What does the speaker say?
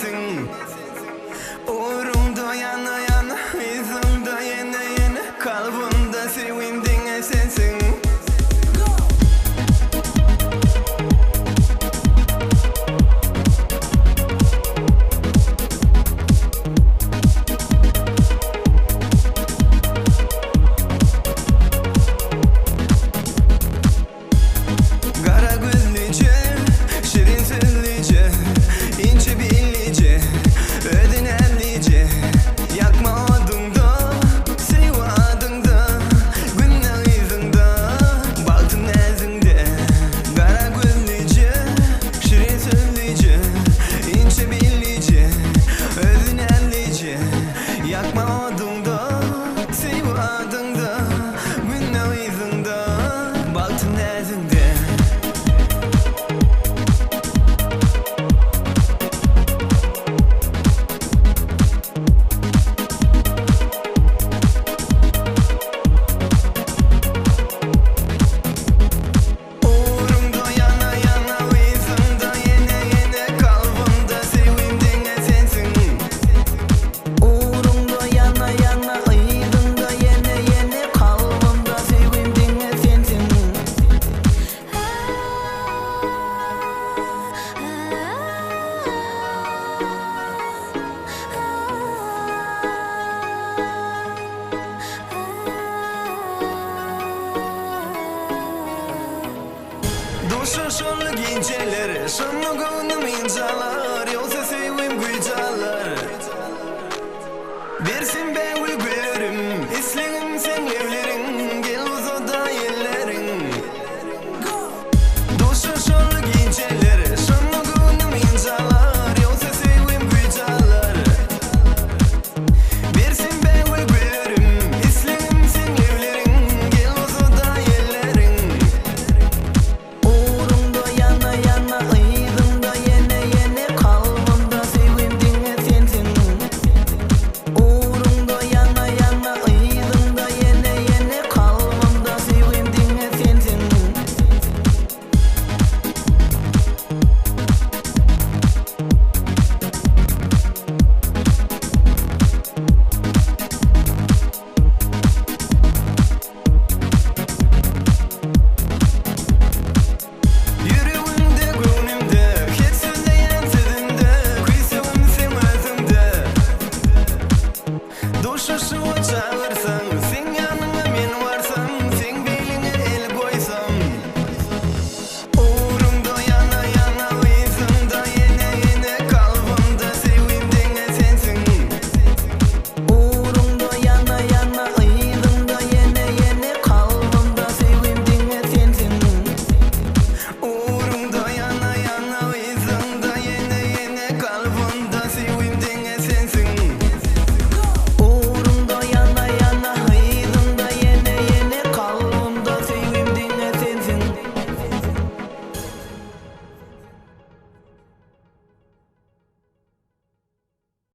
sensin. Uğrumda yana yana, yüzümde yine yine, kalbimde sevindiğin sensin. Kara gözlüce, şirin sözlüce, ince billice, ödünellice, yakma odunda, sev adında, günler yüzünde, baktın nezinde. Kara gözlüce, şirin sözlüce, ince billice, ödünellice, yakma odunda, sev adında, günler yüzünde, baktın nezinde. Uğrumda yana yana, yüzümde yine yine, kalbimde sevindiğin sensin. Uğrumda yana yana, aydında yene yene, kalbimde sevindiğin sensin. Duşa şonlu geceler, şonlu gönlüm incalar, yoksa sevim gücalar. Versin ben gülüm, islerim sen evlerim.